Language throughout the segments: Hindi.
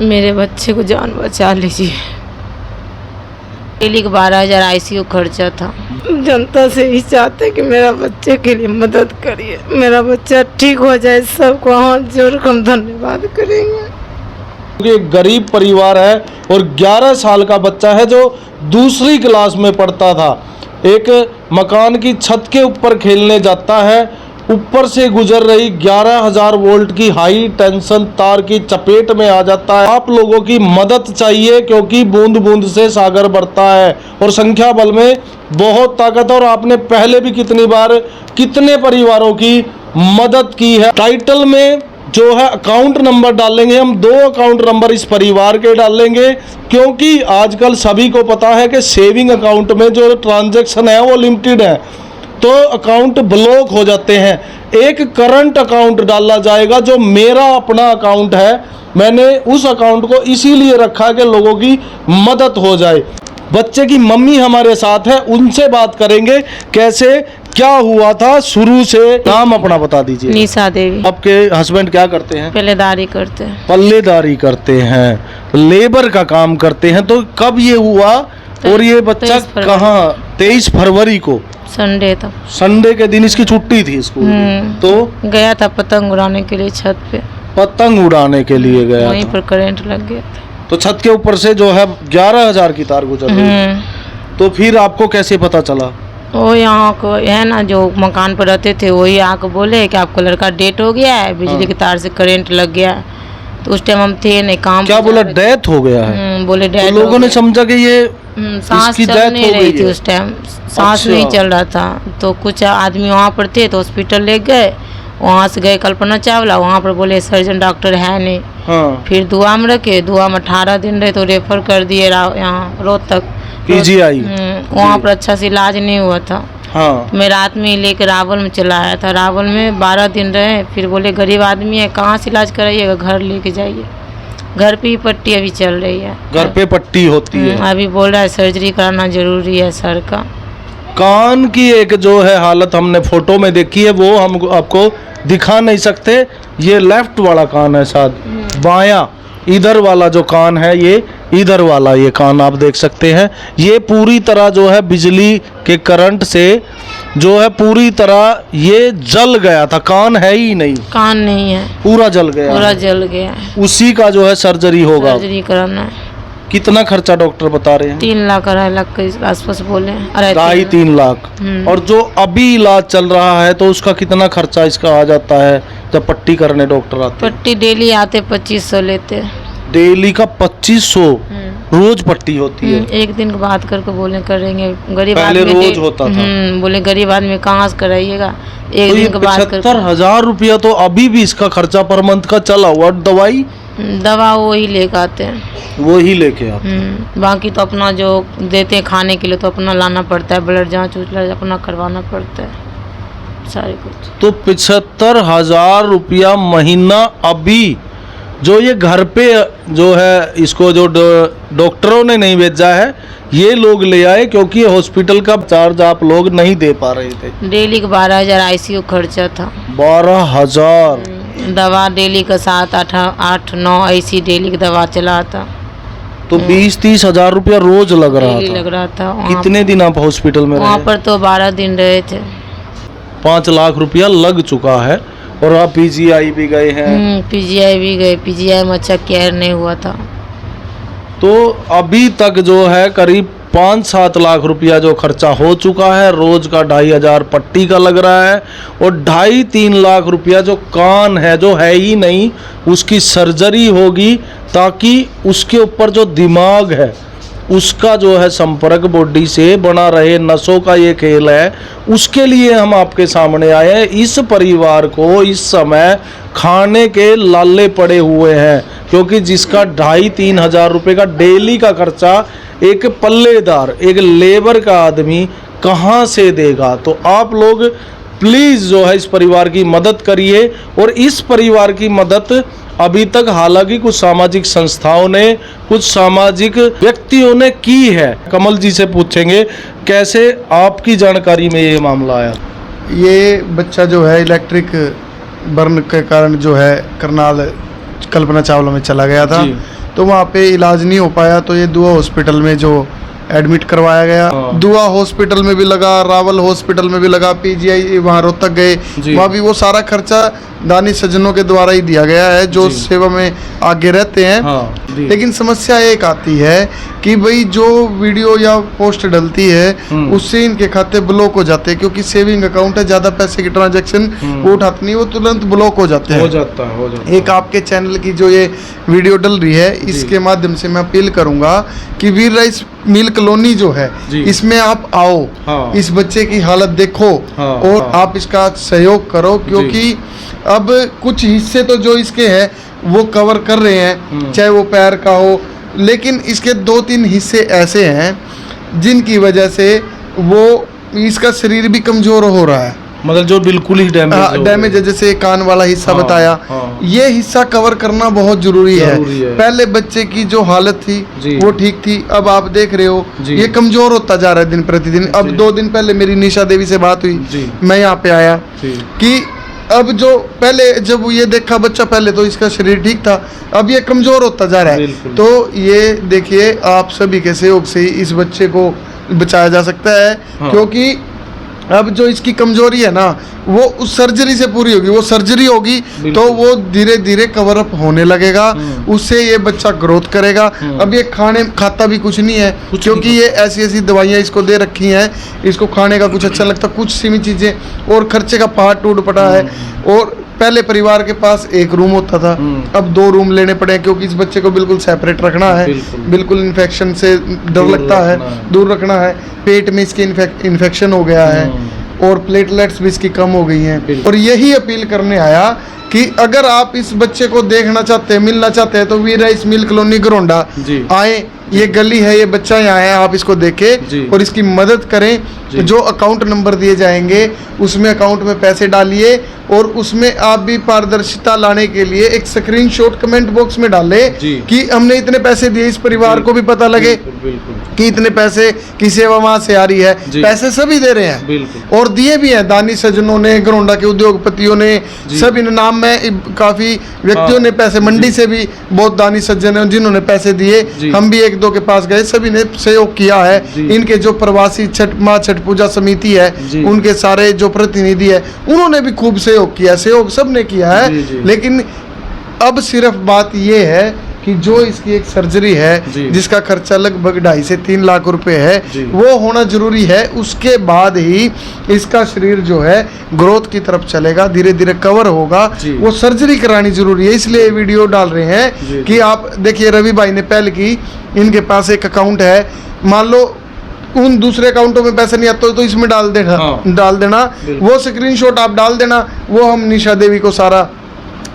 मेरे बच्चे को जान बचा लीजिए। डेली का 12,000 ICU खर्चा था। जनता से ही चाहते कि मेरा बच्चे के लिए मदद करिए, मेरा बच्चा ठीक हो जाए। सबको हाथ जोड़कर हम धन्यवाद करेंगे। एक गरीब परिवार है और 11 साल का बच्चा है जो दूसरी क्लास में पढ़ता था। एक मकान की छत के ऊपर खेलने जाता है, ऊपर से गुजर रही 11,000 वोल्ट की हाई टेंशन तार की चपेट में आ जाता है। आप लोगों की मदद चाहिए क्योंकि बूंद बूंद से सागर बढ़ता है और संख्या बल में बहुत ताकत है। और आपने पहले भी कितनी बार कितने परिवारों की मदद की है। टाइटल में जो है अकाउंट नंबर डालेंगे, हम 2 अकाउंट नंबर इस परिवार के डालेंगे क्योंकि आजकल सभी को पता है कि सेविंग अकाउंट में जो ट्रांजैक्शन है वो लिमिटेड है, तो अकाउंट ब्लॉक हो जाते हैं। एक करंट अकाउंट डाला जाएगा जो मेरा अपना अकाउंट है। मैंने उस अकाउंट को इसीलिए रखा कि लोगों की मदद हो जाए। बच्चे की मम्मी हमारे साथ है, उनसे बात करेंगे कैसे क्या हुआ था शुरू से। नाम अपना बता दीजिए। निशा देवी। आपके हस्बैंड क्या करते हैं? पल्लेदारी करते हैं। पल्लेदारी करते हैं, लेबर का काम करते हैं। तो कब ये हुआ और ये बच्चा कहाँ? 23 फरवरी को संडे था। संडे के दिन इसकी छुट्टी थी स्कूल की। तो गया था पतंग उड़ाने के लिए छत पे। पतंग उड़ाने के लिए गया वहीं था। पर करंट लग गया था। तो छत के ऊपर से जो है 11,000 की तार गुजर रही। तो फिर आपको कैसे पता चला? वो यहाँ को है ना जो मकान पर रहते थे, वही आके बोले कि आपका लड़का डेथ हो गया है, बिजली की तार से करंट लग गया है। तो उस टाइम हम थे नहीं काम। क्या बोला? डेथ हो गया है? बोले डेथ। तो लोगों ने समझा कि ये सांस चल नहीं रही थी उस टाइम, सांस नहीं चल रहा था। तो कुछ आदमी वहाँ पर थे तो हॉस्पिटल ले गए। वहाँ से गए कल्पना चावला, वहाँ पर बोले सर्जन डॉक्टर है नहीं। हाँ। फिर दुआ में रखे, दुआ में 18 दिन रहे तो रेफर कर दिए यहाँ रोहतक PGI। वहाँ पर अच्छा से इलाज नहीं हुआ था। हाँ। मैं रात में लेकर रावल में चला आया था। रावल में 12 दिन रहे। फिर बोले गरीब आदमी है, कहाँ से इलाज कराइएगा, घर लेके जाइए। घर पे ही पट्टी अभी चल रही है। घर पे पट्टी होती है। अभी बोल रहा है सर्जरी कराना जरूरी है सर का। कान की एक जो है हालत हमने फोटो में देखी है, वो हम आपको दिखा नहीं सकते। ये लेफ्ट वाला कान है शायद, बायां इधर वाला जो कान है, ये इधर वाला ये कान आप देख सकते हैं। ये पूरी तरह जो है बिजली के करंट से जो है पूरी तरह ये जल गया था। कान है ही नहीं, कान नहीं है, पूरा जल गया, पूरा जल गया है। उसी का जो है सर्जरी होगा। सर्जरी कराना है। कितना खर्चा डॉक्टर बता रहे हैं? 3 लाख 2.5 लाख के आसपास बोले। 2.5-3 लाख। और जो अभी इलाज चल रहा है तो उसका कितना खर्चा इसका आ जाता है जब पट्टी करने डॉक्टर आते? पट्टी डेली आते 2500 लेते। डेली का 2500 रोज पट्टी होती है? एक दिन की बात करके बोले करेंगे। गरीब पहले आदमी रोज होता था। बोले गरीब आदमी कहाँ से कराइएगा, एक तो दिन की बात करके। 75,000 रुपया तो अभी भी इसका खर्चा पर मंथ का चला हुआ। दवाई दवा वही लेके आते हैं, वो ही लेके आते हैं। बाकी तो अपना जो देते हैं खाने के लिए तो अपना लाना पड़ता है, ब्लड जांच अपना करवाना पड़ता है सारे कुछ। तो 75,000 रुपया महीना अभी जो ये घर पे जो है इसको जो डॉक्टरों ने नहीं भेजा है, ये लोग ले आए क्योंकि हॉस्पिटल का चार्ज आप लोग नहीं दे पा रहे थे। डेली का 12,000 ICU खर्चा था। 12,000 दवा डेली का 7-8-9 ऐसी डेली की दवा चला था। तो 20-30 हजार रुपया रोज लग रहा था। कितने दिन आप हॉस्पिटल में वहाँ रहे? पर तो 12 दिन रहे थे। 5 लाख रुपया लग चुका है। और आप PGI भी गए हैं? PGI भी गए, PGI में अच्छा केयर नहीं हुआ था। तो अभी तक जो है करीब 5-7 लाख रुपया जो खर्चा हो चुका है। रोज का 2,500 पट्टी का लग रहा है और 2.5-3 लाख रुपया जो कान है जो है ही नहीं, उसकी सर्जरी होगी ताकि उसके ऊपर जो दिमाग है उसका जो है संपर्क बॉडी से बना रहे। नसों का ये खेल है, उसके लिए हम आपके सामने आए हैं। इस परिवार को इस समय खाने के लाले पड़े हुए हैं क्योंकि जिसका 2,500-3 हजार रुपये का डेली का खर्चा एक पल्लेदार, एक लेबर का आदमी कहाँ से देगा। तो आप लोग प्लीज़ जो है इस परिवार की मदद करिए। और इस परिवार की मदद अभी तक हालांकि कुछ सामाजिक संस्थाओं ने, कुछ सामाजिक व्यक्तियों ने की है। कमल जी से पूछेंगे कैसे आपकी जानकारी में ये मामला आया। ये बच्चा जो है इलेक्ट्रिक बर्न के कारण जो है करनाल कल्पना चावला में चला गया था। तो वहाँ पे इलाज नहीं हो पाया, तो ये दुआ हॉस्पिटल में जो एडमिट करवाया गया। दुआ हॉस्पिटल में भी लगा, रावल हॉस्पिटल में भी लगा, पीजीआई वहाँ रोहतक गए, वहाँ भी वो सारा खर्चा दानी सज्जनों के द्वारा ही दिया गया है जो सेवा में आगे रहते हैं। लेकिन समस्या एक आती है कि भाई जो वीडियो या पोस्ट डलती है उससे इनके खाते ब्लॉक हो जाते हैं, क्योंकि सेविंग अकाउंट है, ज्यादा पैसे की ट्रांजैक्शन वो उठाते नहीं, वो तुरंत ब्लॉक हो जाते हैं। हो जाता है। एक आपके चैनल की जो ये वीडियो डल रही है, इसके माध्यम से मैं अपील करूंगा कि वीर राइस मिल कॉलोनी जो है इसमें आप आओ, इस बच्चे की हालत देखो और आप इसका सहयोग करो, क्योंकि अब कुछ हिस्से तो जो इसके हैं वो कवर कर रहे हैं, चाहे वो पैर का हो, लेकिन इसके 2-3 हिस्से ऐसे हैं जिनकी वजह से वो इसका शरीर भी कमजोर हो रहा है, मतलब जो बिल्कुल ही डैमेज है। जैसे कान वाला हिस्सा बताया, ये हिस्सा कवर करना बहुत जरूरी है। पहले बच्चे की जो हालत थी वो ठीक थी, अब आप देख रहे हो ये कमजोर होता जा रहा है दिन प्रतिदिन। अब 2 दिन पहले मेरी निशा देवी से बात हुई, मैं यहाँ पे आया कि अब जो पहले जब ये देखा बच्चा, पहले तो इसका शरीर ठीक था, अब ये कमजोर होता जा रहा है। तो ये देखिए आप सभी के सहयोग से ही इस बच्चे को बचाया जा सकता है, क्योंकि अब जो इसकी कमजोरी है ना वो उस सर्जरी से पूरी होगी, वो सर्जरी होगी तो वो धीरे धीरे कवर अप होने लगेगा, उससे ये बच्चा ग्रोथ करेगा। अब ये खाता भी कुछ नहीं है, क्योंकि ये ऐसी दवाइयाँ इसको दे रखी हैं, इसको खाने का कुछ अच्छा लगता, कुछ सीमित चीज़ें, और खर्चे का पहाड़ टूट पड़ा है। और पहले परिवार के पास 1 रूम होता था, अब 2 रूम लेने पड़े, क्योंकि इस बच्चे को बिल्कुल सेपरेट रखना है, बिल्कुल इन्फेक्शन से डर लगता है, दूर रखना है। पेट में इसके इन्फेक्शन हो गया है और प्लेटलेट्स भी इसकी कम हो गई हैं। और यही अपील करने आया कि अगर आप इस बच्चे को देखना चाहते हैं, मिलना चाहते हैं, तो वीर राइस मिल कॉलोनी घरोंडा आए, ये गली है, ये बच्चा यहाँ है, आप इसको देखें और इसकी मदद करें। जो अकाउंट नंबर दिए जाएंगे उसमें अकाउंट में पैसे डालिए, और उसमें आप भी पारदर्शिता लाने के लिए एक स्क्रीनशॉट कमेंट बॉक्स में डालें कि हमने इतने पैसे दिए, इस परिवार को भी पता लगे कि इतने पैसे की सेवा वहां से आ रही है। पैसे सभी दे रहे हैं और दिए भी हैं, दानी सज्जनों ने, घरोंडा के उद्योगपतियों ने, सब इन नाम में काफी व्यक्तियों ने पैसे, मंडी से भी बहुत दानी सज्जन हैं जिन्होंने पैसे दिए, हम भी 1-2 के पास गए, सभी ने सहयोग किया है। इनके जो प्रवासी छठ पूजा समिति है उनके सारे जो प्रतिनिधि है उन्होंने भी खूब सहयोग किया, सहयोग सबने किया है। लेकिन अब सिर्फ बात ये है कि जो इसकी एक सर्जरी है जिसका खर्चा लगभग 2.5 से 3 लाख रुपए है, वो होना जरूरी है। उसके बाद ही इसका शरीर जो है ग्रोथ की तरफ चलेगा, धीरे धीरे कवर होगा, वो सर्जरी करानी जरूरी है। इसलिए वीडियो डाल रहे हैं कि आप देखिए, रवि भाई ने पहले की, इनके पास एक अकाउंट है, मान लो उन दूसरे अकाउंटों में पैसे नहीं आते तो इसमें डाल देना, वो स्क्रीनशॉट आप डाल देना, वो हम निशा देवी को सारा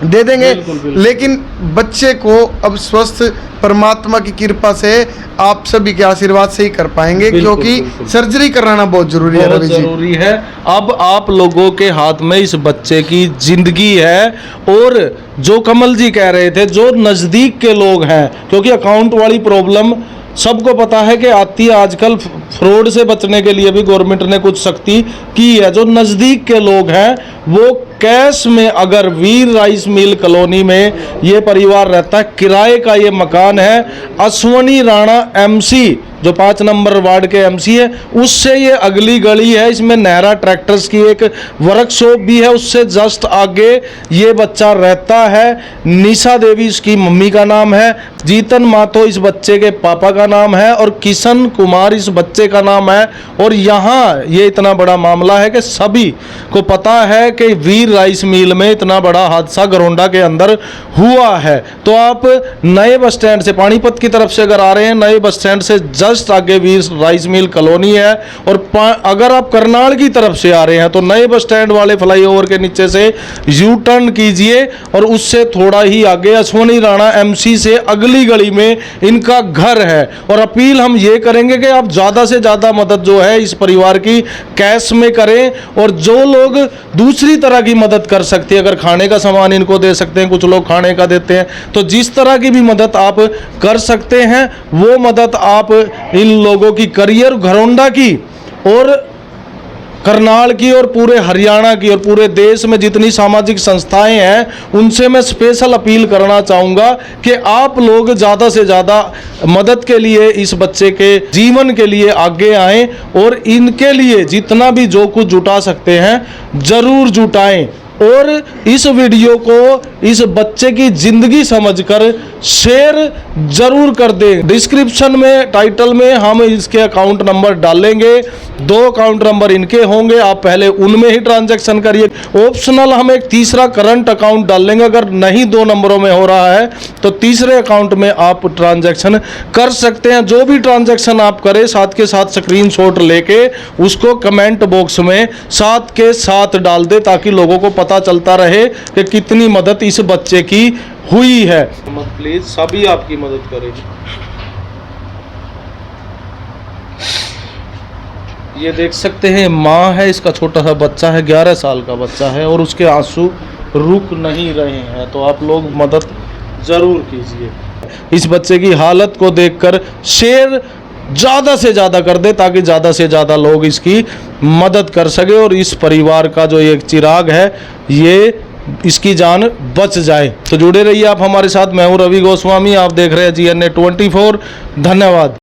दे देंगे। लेकिन बच्चे को अब स्वस्थ परमात्मा की कृपा से आप सभी के आशीर्वाद से ही कर पाएंगे, क्योंकि सर्जरी कराना बहुत जरूरी है, रवि जी। जरूरी है। अब आप लोगों के हाथ में इस बच्चे की जिंदगी है। और जो कमल जी कह रहे थे, जो नजदीक के लोग हैं, क्योंकि अकाउंट वाली प्रॉब्लम सबको पता है कि आती है, आजकल फ्रॉड से बचने के लिए भी गवर्नमेंट ने कुछ सख्ती की है। जो नज़दीक के लोग हैं वो कैश में, अगर वीर राइस मिल कॉलोनी में ये परिवार रहता है, किराए का ये मकान है, अश्वनी राणा एमसी जो 5 नंबर वार्ड के एमसी है, उससे ये अगली गली है, इसमें नहरा ट्रैक्टर्स की एक वर्कशॉप भी है, उससे जस्ट आगे ये बच्चा रहता है। निशा देवी इसकी मम्मी का नाम है, जीतन माथो इस बच्चे के पापा का नाम है, और किशन कुमार इस बच्चे का नाम है। और यहाँ ये इतना बड़ा मामला है कि सभी को पता है कि वीर राइस मिल में इतना बड़ा हादसा घरोंडा के अंदर हुआ है। तो आप नए बस स्टैंड से, पानीपत की तरफ से अगर आ रहे हैं, नए बस स्टैंड से जस्ट आगे वीर राइस मिल कॉलोनी है। और अगर आप करनाल की तरफ से आ रहे हैं तो नए बस स्टैंड वाले फ्लाईओवर के नीचे से यू टर्न कीजिए, और उससे थोड़ा ही आगे अश्वनी राणा एमसी से अगली गली में इनका घर है। और अपील हम ये करेंगे कि आप ज़्यादा से ज़्यादा मदद जो है इस परिवार की कैश में करें, और जो लोग दूसरी तरह की मदद कर सकते हैं, अगर खाने का सामान इनको दे सकते हैं, कुछ लोग खाने का देते हैं, तो जिस तरह की भी मदद आप कर सकते हैं वो मदद आप इन लोगों की करियर घरोंडा की और करनाल की और पूरे हरियाणा की और पूरे देश में जितनी सामाजिक संस्थाएं हैं उनसे मैं स्पेशल अपील करना चाहूँगा कि आप लोग ज़्यादा से ज़्यादा मदद के लिए इस बच्चे के जीवन के लिए आगे आएं और इनके लिए जितना भी जो कुछ जुटा सकते हैं ज़रूर जुटाएं और इस वीडियो को इस बच्चे की ज़िंदगी समझकर शेयर ज़रूर कर दें। डिस्क्रिप्शन में टाइटल में हम इसके अकाउंट नंबर डालेंगे, 2 अकाउंट नंबर इनके होंगे, आप पहले उनमें ही ट्रांजैक्शन करिए। ऑप्शनल हम एक तीसरा करंट अकाउंट डालेंगे, अगर नहीं 2 नंबरों में हो रहा है तो तीसरे अकाउंट में आप ट्रांजैक्शन कर सकते हैं। जो भी ट्रांजैक्शन आप करें साथ के साथ स्क्रीनशॉट लेके उसको कमेंट बॉक्स में साथ के साथ डाल दे ताकि लोगों को पता चलता रहे कि कितनी मदद इस बच्चे की हुई है। प्लीज सभी आपकी मदद करेंगे। ये देख सकते हैं माँ है, इसका छोटा सा बच्चा है, 11 साल का बच्चा है और उसके आंसू रुक नहीं रहे हैं, तो आप लोग मदद ज़रूर कीजिए। इस बच्चे की हालत को देखकर शेयर ज़्यादा से ज़्यादा कर दे ताकि ज़्यादा से ज़्यादा लोग इसकी मदद कर सके और इस परिवार का जो एक चिराग है ये इसकी जान बच जाए। तो जुड़े रहिए आप हमारे साथ। मैं हूँ रवि गोस्वामी, आप देख रहे हैं GNA 24। धन्यवाद।